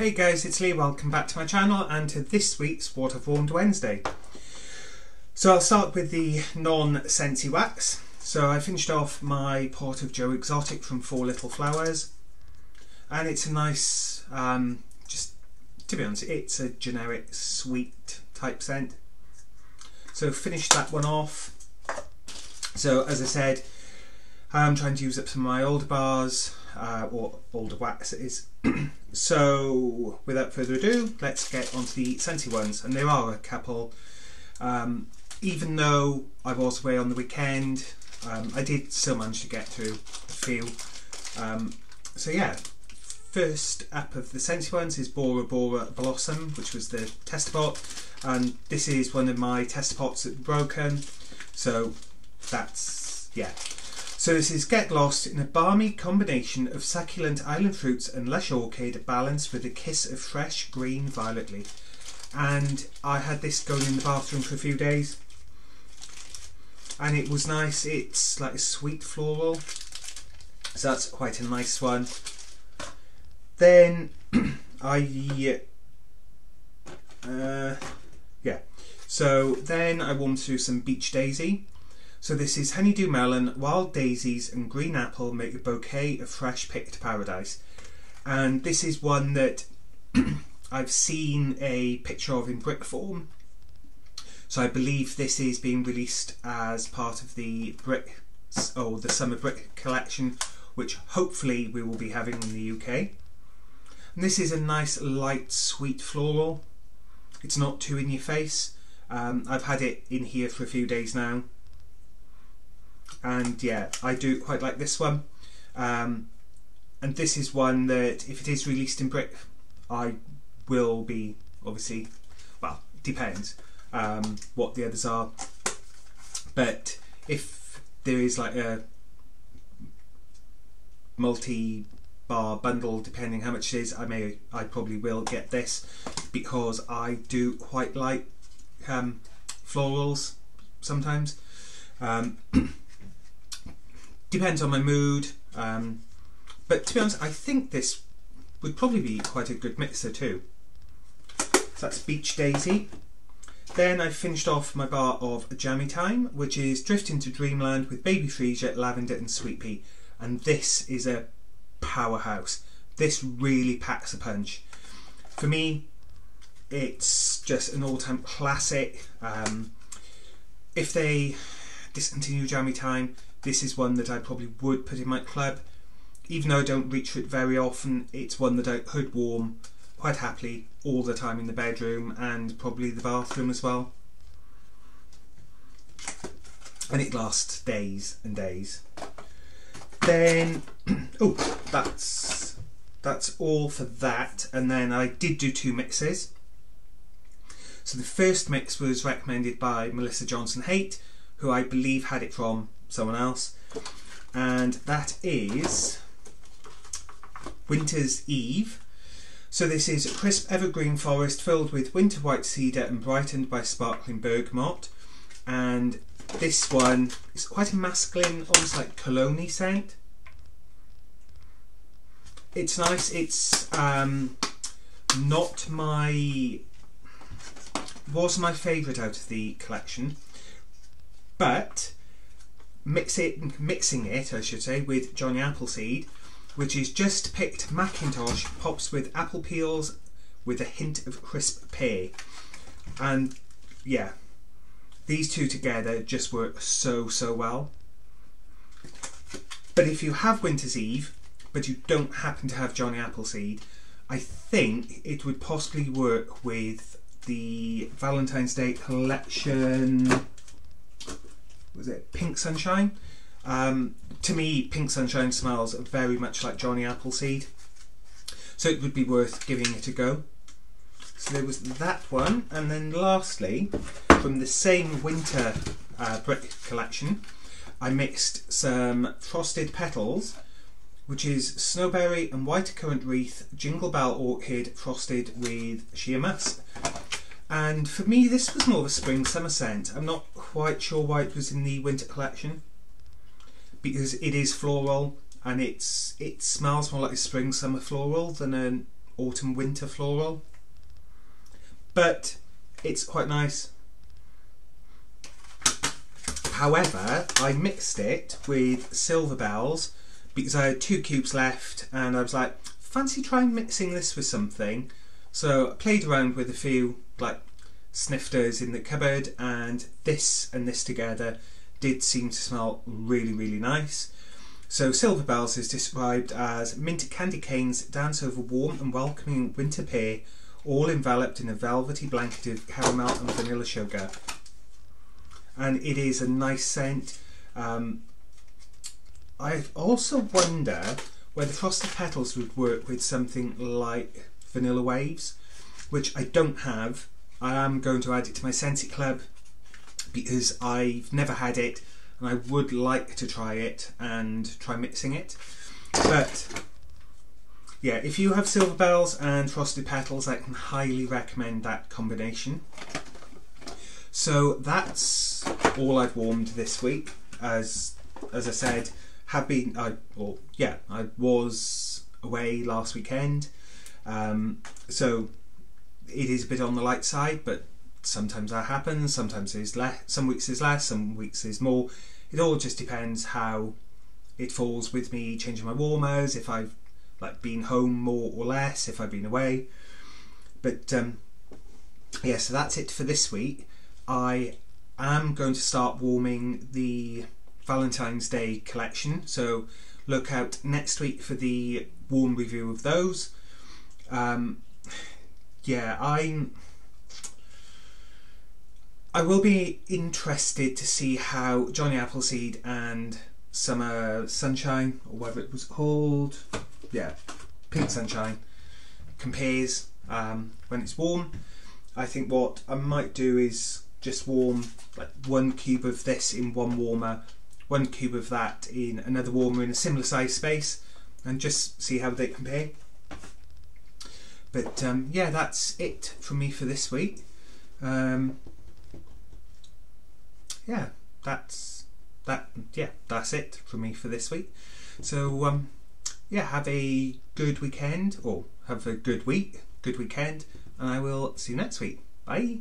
Hey guys, it's Lee. Welcome back to my channel and to this week's Water Formed Wednesday. So I'll start with the non-Scentsy wax. So I finished off my pot of Joe Exotic from Four Little Flowers, and it's a nice, just to be honest, it's a generic sweet type scent. So finished that one off. So as I said, I'm trying to use up some of my older bars, or older waxes. So without further ado, let's get onto the Scentsy ones, and there are a couple. Even though I was away on the weekend, I did still manage to get through a few. So yeah, first up of the Scentsy ones is Bora Bora Blossom, which was the tester pot, and this is one of my tester pots that were broken. So that's, yeah. So this is Get Lost in a balmy combination of succulent island fruits and lush orchid balanced with a kiss of fresh green violet leaf. And I had this going in the bathroom for a few days, and it was nice. It's like a sweet floral, so that's quite a nice one. Then so then I warmed through some Beach Daisy. So this is Honeydew Melon, Wild Daisies and Green Apple make a bouquet of fresh picked paradise. And this is one that I've seen a picture of in brick form. So I believe this is being released as part of the the Summer Brick collection, which hopefully we will be having in the UK. And this is a nice light sweet floral. It's not too in your face. I've had it in here for a few days now. And yeah, I do quite like this one, and this is one that if it is released in brick, I will be, obviously, well, depends what the others are, but if there is like a multi-bar bundle, depending how much it is, I probably will get this, because I do quite like florals sometimes. Depends on my mood, but to be honest, I think this would probably be quite a good mixer too. So that's Beach Daisy. Then I finished off my bar of Jammy Time, which is Drift into Dreamland with Baby Freesia, Lavender and Sweet Pea, and this is a powerhouse. This really packs a punch. For me, it's just an all-time classic. If they discontinue Jammy Time, this is one that I probably would put in my club. Even though I don't reach for it very often, it's one that I could warm quite happily all the time in the bedroom and probably the bathroom as well. And it lasts days and days. Then, oh, that's all for that. And then I did do two mixes. So the first mix was recommended by Melissa Johnson Haight, who I believe had it from someone else, and that is Winter's Eve. So this is a crisp evergreen forest filled with winter white cedar and brightened by sparkling bergamot, and this one is quite a masculine, almost like cologne-y scent. It's nice. It's wasn't my favourite out of the collection, but mixing it, I should say, with Johnny Appleseed, which is just picked Macintosh pops with apple peels with a hint of crisp pear, and yeah, these two together just work so well. But if you have Winter's Eve but you don't happen to have Johnny Appleseed, I think it would possibly work with the Valentine's Day collection. Was it Pink Sunshine? To me, Pink Sunshine smells very much like Johnny Appleseed, so it would be worth giving it a go. So there was that one, and then lastly, from the same winter brick collection, I mixed some Frosted Petals, which is Snowberry and White Currant Wreath, Jingle Bell Orchid frosted with Sheer Musk. And for me, this was more of a spring-summer scent. I'm not quite sure why it was in the winter collection, because it is floral and it smells more like a spring-summer floral than an autumn winter floral, but it's quite nice. However, I mixed it with Silver Bells because I had 2 cubes left and I was like, fancy trying mixing this with something. So I played around with a few like snifters in the cupboard, and this together did seem to smell really, really nice. So Silver Bells is described as minted candy canes dance over warm and welcoming winter pear, all enveloped in a velvety blanket of caramel and vanilla sugar. And it is a nice scent. I also wonder whether Frosted Petals would work with something like Vanilla Waves, which I don't have. I am going to add it to my Scentsy Club because I've never had it and I would like to try it and try mixing it. But yeah, if you have Silver Bells and Frosted Petals, I can highly recommend that combination. So that's all I've warmed this week. As I said, I was away last weekend, so it is a bit on the light side, but sometimes that happens. Sometimes there's less. Some weeks there's less. Some weeks there's more. It all just depends how it falls with me changing my warmers. If I've been home more or less. If I've been away. But yeah, so that's it for this week. I am going to start warming the Valentine's Day collection, so look out next week for the warm review of those. Yeah, I will be interested to see how Johnny Appleseed and Summer Sunshine, or whatever it was called, yeah, Pink Sunshine, compares when it's warm. I think what I might do is just warm like 1 cube of this in one warmer, 1 cube of that in another warmer in a similar size space, and just see how they compare. But yeah, that's it from me for this week. Yeah, that's it from me for this week. So yeah, have a good weekend, or have a good week, good weekend, and I will see you next week. Bye.